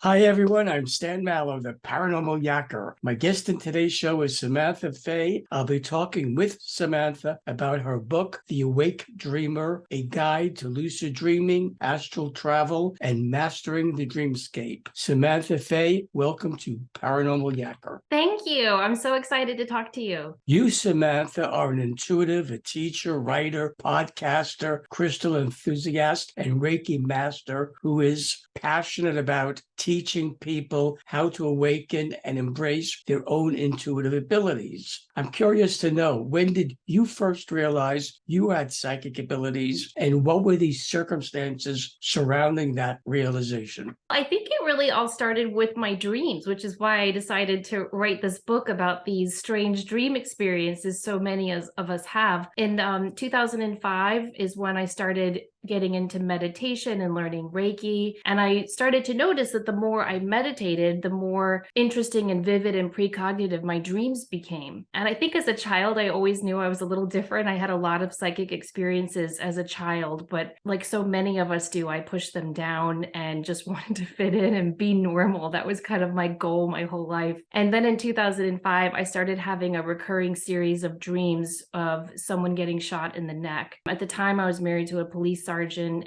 Hi, everyone. I'm Stan Mallow, the Paranormal Yacker. My guest in today's show is Samantha Fey. I'll be talking with Samantha about her book, The Awake Dreamer, A Guide to Lucid Dreaming, Astral Travel, and Mastering the Dreamscape. Samantha Fey, welcome to Paranormal Yacker. Thank you. I'm so excited to talk to you. You, Samantha, are an intuitive, a teacher, writer, podcaster, crystal enthusiast, and Reiki master who is passionate about teaching people how to awaken and embrace their own intuitive abilities. I'm curious to know, when did you first realize you had psychic abilities, and what were the circumstances surrounding that realization? I think it really all started with my dreams, which is why I decided to write this book about these strange dream experiences so many of us have. In 2005 is when I started getting into meditation and learning Reiki. And I started to notice that the more I meditated, the more interesting and vivid and precognitive my dreams became. And I think as a child, I always knew I was a little different. I had a lot of psychic experiences as a child, but like so many of us do, I pushed them down and just wanted to fit in and be normal. That was kind of my goal my whole life. And then in 2005, I started having a recurring series of dreams of someone getting shot in the neck. At the time, I was married to a police sergeant.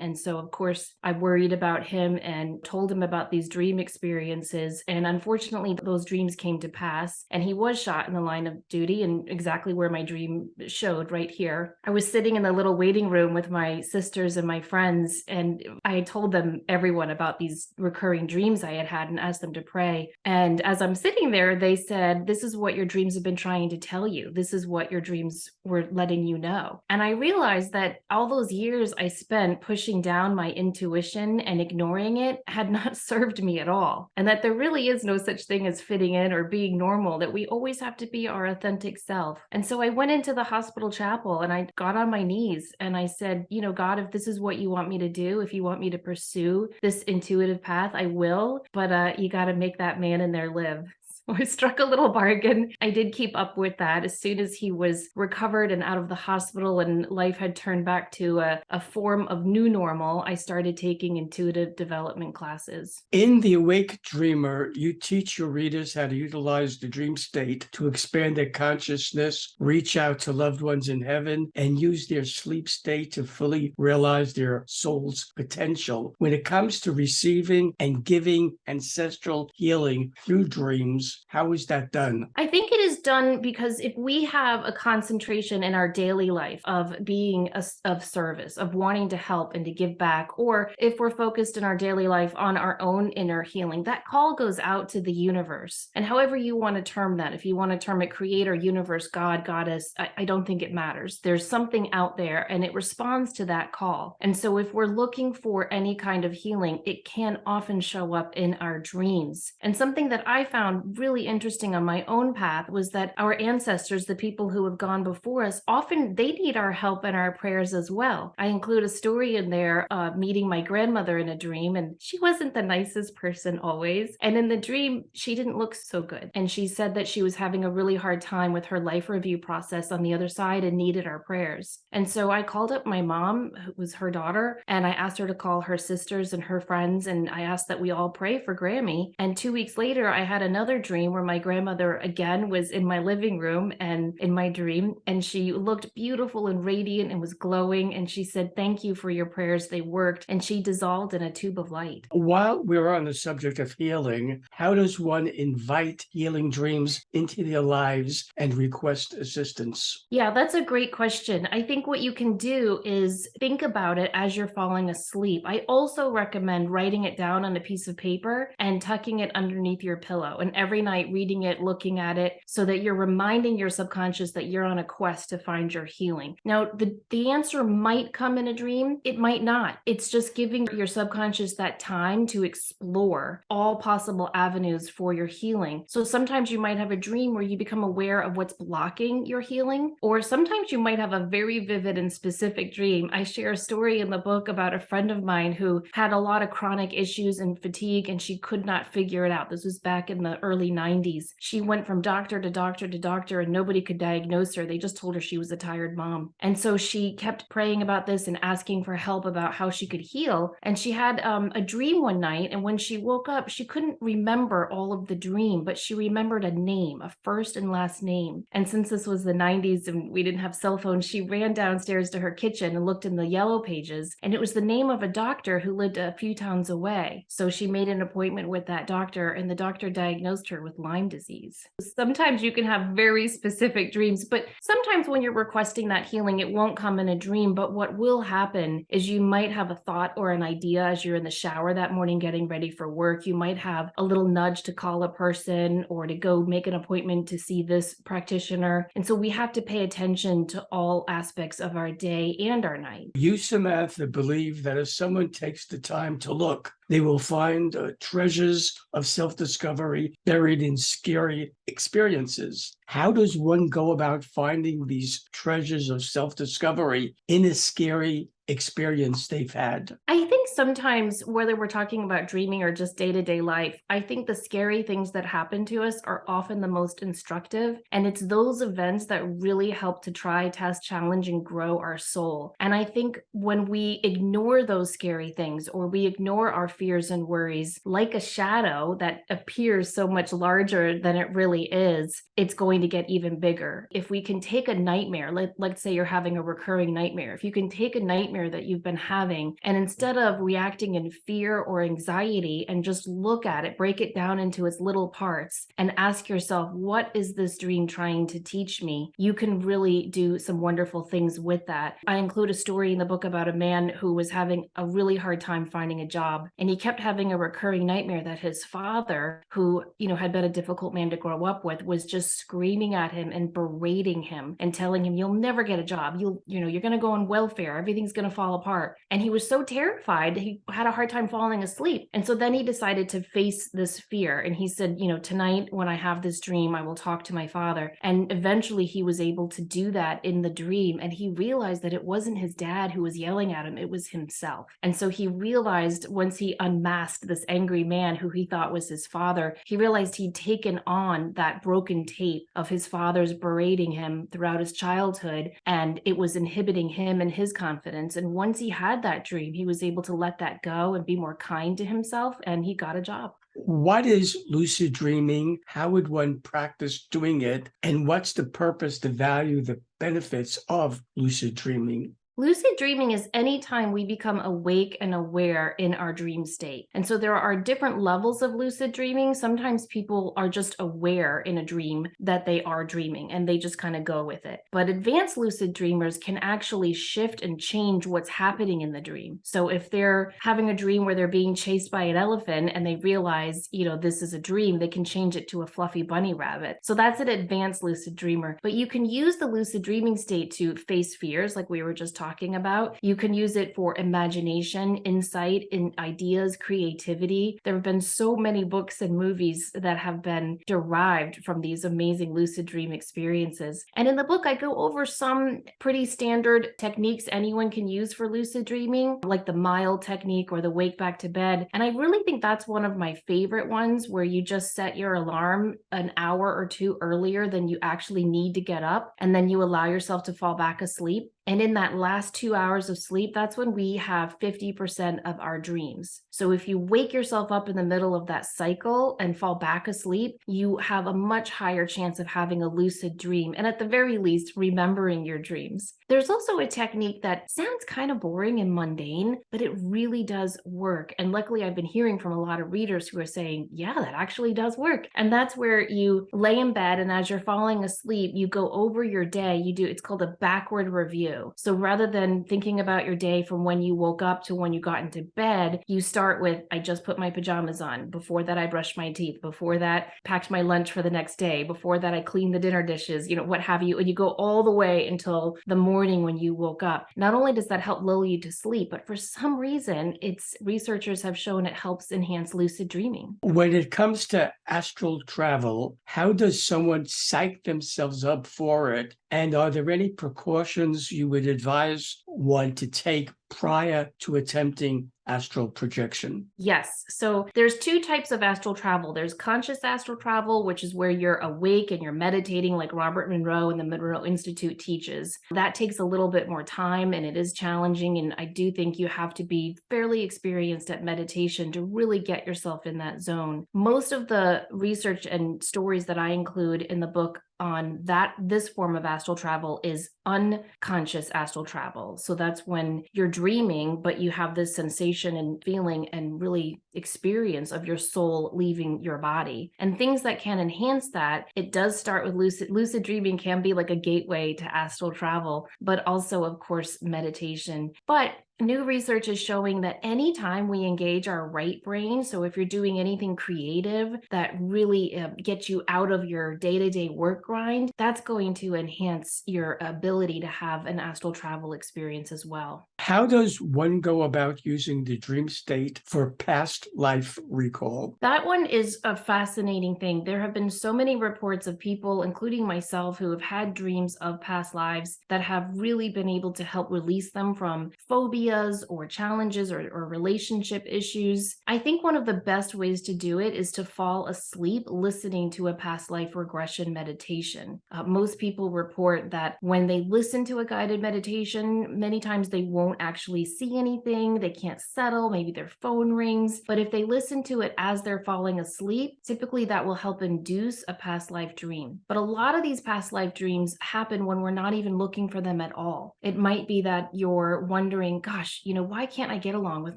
And so, of course, I worried about him and told him about these dream experiences. And unfortunately, those dreams came to pass. And he was shot in the line of duty, and exactly where my dream showed right here. I was sitting in the little waiting room with my sisters and my friends, and I told them, everyone, about these recurring dreams I had had and asked them to pray. And as I'm sitting there, they said, "This is what your dreams have been trying to tell you. This is what your dreams were letting you know." And I realized that all those years I spent pushing down my intuition and ignoring it had not served me at all. And that there really is no such thing as fitting in or being normal, that we always have to be our authentic self. And so I went into the hospital chapel and I got on my knees and I said, God, if this is what you want me to do, if you want me to pursue this intuitive path, I will, but you got to make that man in there live. I struck a little bargain. I did keep up with that. As soon as he was recovered and out of the hospital and life had turned back to a form of new normal, I started taking intuitive development classes. In The Awake Dreamer, you teach your readers how to utilize the dream state to expand their consciousness, reach out to loved ones in heaven, and use their sleep state to fully realize their soul's potential. When it comes to receiving and giving ancestral healing through dreams, how is that done? I think it is done because if we have a concentration in our daily life of being of service, of wanting to help and to give back, or if we're focused in our daily life on our own inner healing, that call goes out to the universe. And however you want to term that, if you want to term it creator, universe, God, goddess, I don't think it matters. There's something out there and it responds to that call. And so if we're looking for any kind of healing, it can often show up in our dreams. And something that I found really interesting on my own path was that our ancestors, the people who have gone before us, often they need our help and our prayers as well. I include a story in there, meeting my grandmother in a dream, and she wasn't the nicest person always. And in the dream, she didn't look so good. And she said that she was having a really hard time with her life review process on the other side and needed our prayers. And so I called up my mom, who was her daughter, and I asked her to call her sisters and her friends, and I asked that we all pray for Grammy. And 2 weeks later, I had another dream where my grandmother again was in my living room and in my dream, and she looked beautiful and radiant and was glowing, and she said, "Thank you for your prayers, they worked," and she dissolved in a tube of light. While we're on the subject of healing, how does one invite healing dreams into their lives and request assistance? Yeah, that's a great question. I think what you can do is think about it as you're falling asleep. I also recommend writing it down on a piece of paper and tucking it underneath your pillow, and every night reading it, looking at it, so that you're reminding your subconscious that you're on a quest to find your healing. Now, the answer might come in a dream. It might not. It's just giving your subconscious that time to explore all possible avenues for your healing. So sometimes you might have a dream where you become aware of what's blocking your healing, or sometimes you might have a very vivid and specific dream. I share a story in the book about a friend of mine who had a lot of chronic issues and fatigue, and she could not figure it out. This was back in the early early 90s. She went from doctor to doctor to doctor and nobody could diagnose her. They just told her she was a tired mom. And so she kept praying about this and asking for help about how she could heal. And she had a dream one night. And when she woke up, she couldn't remember all of the dream, but she remembered a name, a first and last name. And since this was the 90s and we didn't have cell phones, she ran downstairs to her kitchen and looked in the yellow pages. And it was the name of a doctor who lived a few towns away. So she made an appointment with that doctor, and the doctor diagnosed her with Lyme disease. Sometimes you can have very specific dreams, but sometimes when you're requesting that healing, it won't come in a dream. But what will happen is you might have a thought or an idea as you're in the shower that morning getting ready for work. You might have a little nudge to call a person or to go make an appointment to see this practitioner. And so we have to pay attention to all aspects of our day and our night. You, Samantha, believe that if someone takes the time to look, they will find treasures of self-discovery buried in scary experiences. How does one go about finding these treasures of self-discovery in a scary experience they've had? I think sometimes, whether we're talking about dreaming or just day-to-day life, I think the scary things that happen to us are often the most instructive. And it's those events that really help to try, test, challenge, and grow our soul. And I think when we ignore those scary things or we ignore our fears and worries, like a shadow that appears so much larger than it really is, it's going to get even bigger. If we can take a nightmare, let's say you're having a recurring nightmare, if you can take a nightmare that you've been having, and instead of reacting in fear or anxiety and just look at it, break it down into its little parts and ask yourself, what is this dream trying to teach me? You can really do some wonderful things with that. I include a story in the book about a man who was having a really hard time finding a job, and he kept having a recurring nightmare that his father, who, had been a difficult man to grow up with, was just screaming at him and berating him and telling him, you'll never get a job. You're going to go on welfare. Everything's going to fall apart. And he was so terrified, he had a hard time falling asleep. And so then he decided to face this fear. And he said, tonight when I have this dream, I will talk to my father. And eventually he was able to do that in the dream. And he realized that it wasn't his dad who was yelling at him, it was himself. And so he realized, once he unmasked this angry man who he thought was his father, he realized he'd taken on that broken tape of his father's berating him throughout his childhood, and it was inhibiting him and his confidence. And once he had that dream, he was able to let that go and be more kind to himself, and he got a job. What is lucid dreaming? How would one practice doing it? And what's the purpose, the value, the benefits of lucid dreaming? Lucid dreaming is anytime we become awake and aware in our dream state. And so there are different levels of lucid dreaming. Sometimes people are just aware in a dream that they are dreaming and they just kind of go with it. But advanced lucid dreamers can actually shift and change what's happening in the dream. So if they're having a dream where they're being chased by an elephant and they realize, this is a dream, they can change it to a fluffy bunny rabbit. So that's an advanced lucid dreamer. But you can use the lucid dreaming state to face fears, like we were just talking about. You can use it for imagination, insight, in ideas, creativity. There have been so many books and movies that have been derived from these amazing lucid dream experiences. And in the book, I go over some pretty standard techniques anyone can use for lucid dreaming, like the mile technique or the wake back to bed. And I really think that's one of my favorite ones, where you just set your alarm an hour or two earlier than you actually need to get up, and then you allow yourself to fall back asleep. And in that last 2 hours of sleep, that's when we have 50% of our dreams. So if you wake yourself up in the middle of that cycle and fall back asleep, you have a much higher chance of having a lucid dream, and at the very least, remembering your dreams. There's also a technique that sounds kind of boring and mundane, but it really does work. And luckily, I've been hearing from a lot of readers who are saying, yeah, that actually does work. And that's where you lay in bed, and as you're falling asleep, you go over your day. It's called a backward review. So rather than thinking about your day from when you woke up to when you got into bed, you start with, I just put my pajamas on. Before that, I brushed my teeth. Before that, packed my lunch for the next day. Before that, I cleaned the dinner dishes, what have you. And you go all the way until the morning when you woke up. Not only does that help lull you to sleep, but for some reason, researchers have shown it helps enhance lucid dreaming. When it comes to astral travel, how does someone psych themselves up for it? And are there any precautions you would advise one to take prior to attempting astral projection? Yes. So there's two types of astral travel. There's conscious astral travel, which is where you're awake and you're meditating, like Robert Monroe and the Monroe Institute teaches. That takes a little bit more time and it is challenging. And I do think you have to be fairly experienced at meditation to really get yourself in that zone. Most of the research and stories that I include in the book on this form of astral travel is unconscious astral travel. So that's when you're dreaming, but you have this sensation and feeling and really experience of your soul leaving your body. And things that can enhance that, it does start with lucid dreaming can be like a gateway to astral travel, but also, of course, meditation. But new research is showing that anytime we engage our right brain, so if you're doing anything creative that really gets you out of your day-to-day work grind, that's going to enhance your ability to have an astral travel experience as well. How does one go about using the dream state for past life recall? That one is a fascinating thing. There have been so many reports of people, including myself, who have had dreams of past lives that have really been able to help release them from phobias or challenges or relationship issues. I think one of the best ways to do it is to fall asleep listening to a past life regression meditation. Most people report that when they listen to a guided meditation, many times they won't actually see anything. They can't settle. Maybe their phone rings. But if they listen to it as they're falling asleep, typically that will help induce a past life dream. But a lot of these past life dreams happen when we're not even looking for them at all. It might be that you're wondering, gosh, why can't I get along with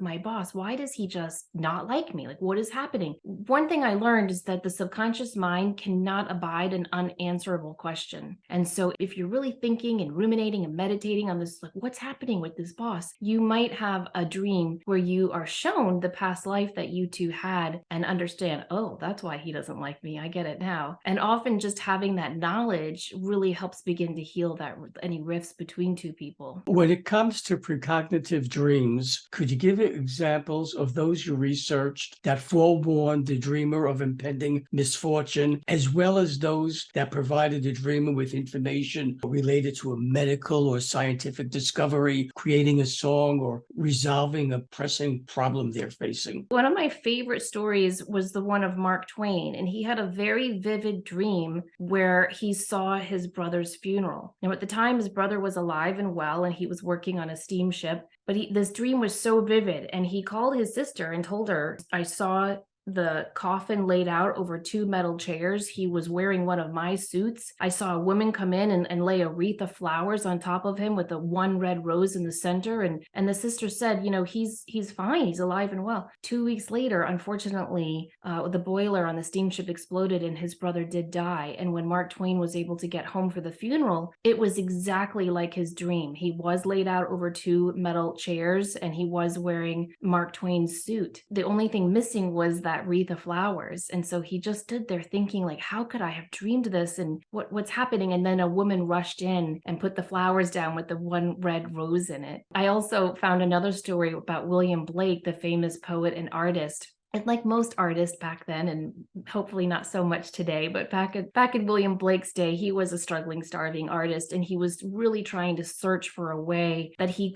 my boss? Why does he just not like me? Like, what is happening? One thing I learned is that the subconscious mind cannot abide an unanswerable question. And so if you're really thinking and ruminating and meditating on this, like, what's happening with this boss, you might have a dream where you are shown the past life that you two had and understand, oh, that's why he doesn't like me. I get it now. And often just having that knowledge really helps begin to heal any rifts between two people. When it comes to precognitive dreams, could you give examples of those you researched that forewarned the dreamer of impending misfortune, as well as those that provided the dreamer with information related to a medical or scientific discovery, creating a song, or resolving a pressing problem they're facing? One of my favorite stories was the one of Mark Twain, and he had a very vivid dream where he saw his brother's funeral. Now, at the time, his brother was alive and well, and he was working on a steamship, but this dream was so vivid, and he called his sister and told her, I saw the coffin laid out over two metal chairs. He was wearing one of my suits. I saw a woman come in and lay a wreath of flowers on top of him with the one red rose in the center. And the sister said, he's fine. He's alive and well. 2 weeks later, unfortunately, the boiler on the steamship exploded and his brother did die. And when Mark Twain was able to get home for the funeral, it was exactly like his dream. He was laid out over two metal chairs and he was wearing Mark Twain's suit. The only thing missing was that wreath of flowers. And so he just stood there thinking, like, how could I have dreamed this and what's happening? And then a woman rushed in and put the flowers down with the one red rose in it. I also found another story about William Blake, the famous poet and artist. And like most artists back then, and hopefully not so much today, but back in William Blake's day, he was a struggling, starving artist, and he was really trying to search for a way that he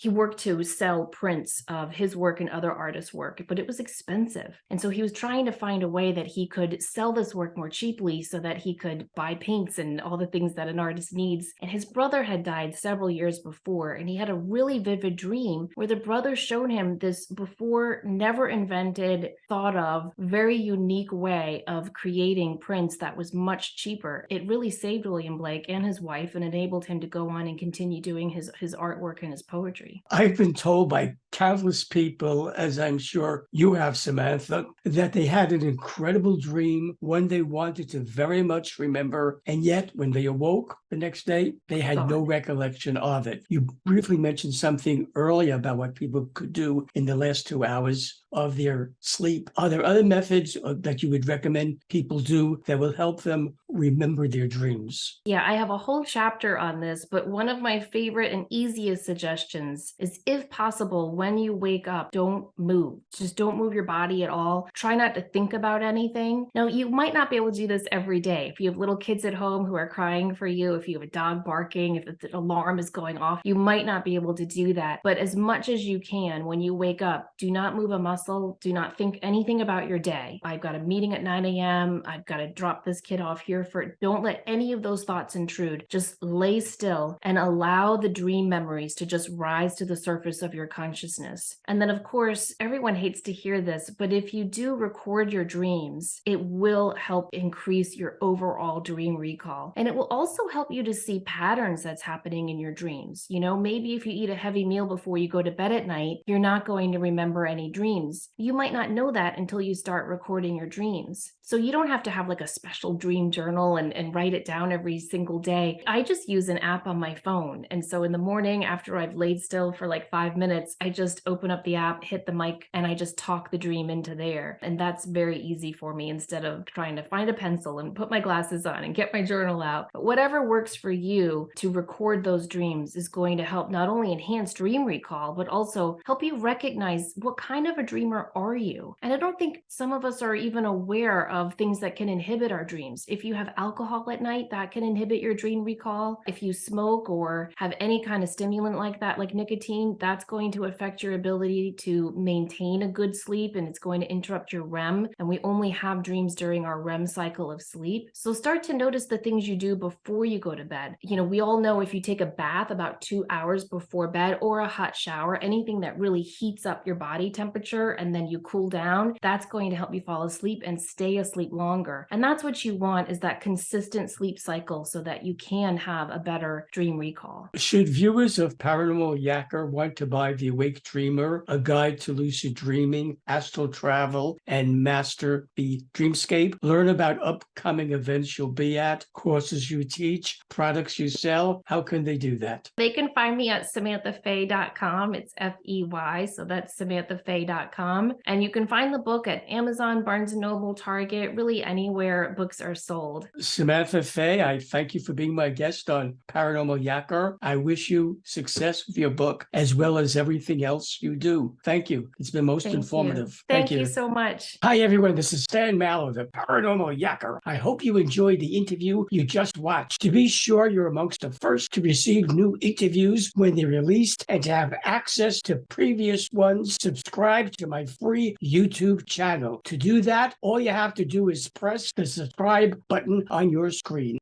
worked to sell prints of his work and other artists' work, but it was expensive. And so he was trying to find a way that he could sell this work more cheaply so that he could buy paints and all the things that an artist needs. And his brother had died several years before, and he had a really vivid dream where the brother showed him this before never invented, thought of, very unique way of creating prints that was much cheaper. It really saved William Blake and his wife and enabled him to go on and continue doing his artwork and his poetry. I've been told by countless people, as I'm sure you have, Samantha, that they had an incredible dream, one they wanted to very much remember, and yet when they awoke the next day, they had no recollection of it. You briefly mentioned something earlier about what people could do in the last 2 hours of their sleep. Are there other methods that you would recommend people do that will help them remember their dreams? Yeah, I have a whole chapter on this, but one of my favorite and easiest suggestions is, if possible, when you wake up, don't move. Just don't move your body at all. Try not to think about anything. Now, you might not be able to do this every day. If you have little kids at home who are crying for you, if you have a dog barking, if the alarm is going off, you might not be able to do that. But as much as you can, when you wake up, do not move a muscle. Do not think anything about your day. I've got a meeting at 9 a.m. I've got to drop this kid off here for, don't let any of those thoughts intrude. Just lay still and allow the dream memories to just rise to the surface of your consciousness. And then, of course, everyone hates to hear this, but if you do record your dreams, it will help increase your overall dream recall. And it will also help you to see patterns that's happening in your dreams. You know, maybe if you eat a heavy meal before you go to bed at night, you're not going to remember any dreams. You might not know that until you start recording your dreams. So you don't have to have like a special dream journal and write it down every single day. I just use an app on my phone. And so in the morning, after I've laid still for like 5 minutes, I just open up the app, hit the mic, and I just talk the dream into there. And that's very easy for me, instead of trying to find a pencil and put my glasses on and get my journal out. But whatever works for you to record those dreams is going to help not only enhance dream recall, but also help you recognize what kind of a dreamer are you. And I don't think some of us are even aware of things that can inhibit our dreams. If you have alcohol at night, that can inhibit your dream recall. If you smoke or have any kind of stimulant like that, like nicotine, that's going to affect your ability to maintain a good sleep, and it's going to interrupt your REM. And we only have dreams during our REM cycle of sleep. So start to notice the things you do before you go to bed. You know, we all know if you take a bath about 2 hours before bed, or a hot shower, anything that really heats up your body temperature and then you cool down, that's going to help you fall asleep and stay asleep longer. And that's what you want, is that consistent sleep cycle so that you can have a better dream recall. Should viewers of Paranormal Yacker want to buy The Awake Dreamer, A Guide to Lucid Dreaming, Astral Travel, and Master The Dreamscape, learn about upcoming events you'll be at, courses you teach, products you sell, how can they do that? They can find me at samanthafey.com. It's Fey, so that's samanthafey.com. And you can find the book at Amazon, Barnes & Noble, Target, really anywhere books are sold. Samantha Fey, I thank you for being my guest on Paranormal Yacker. I wish you success with your book as well as everything else you do. Thank you. It's been most informative. Thank you so much. Hi, everyone. This is Stan Mallow, the Paranormal Yacker. I hope you enjoyed the interview you just watched. To be sure you're amongst the first to receive new interviews when they're released and to have access to previous ones, subscribe to my free YouTube channel. To do that, all you have to do is press the subscribe button on your screen.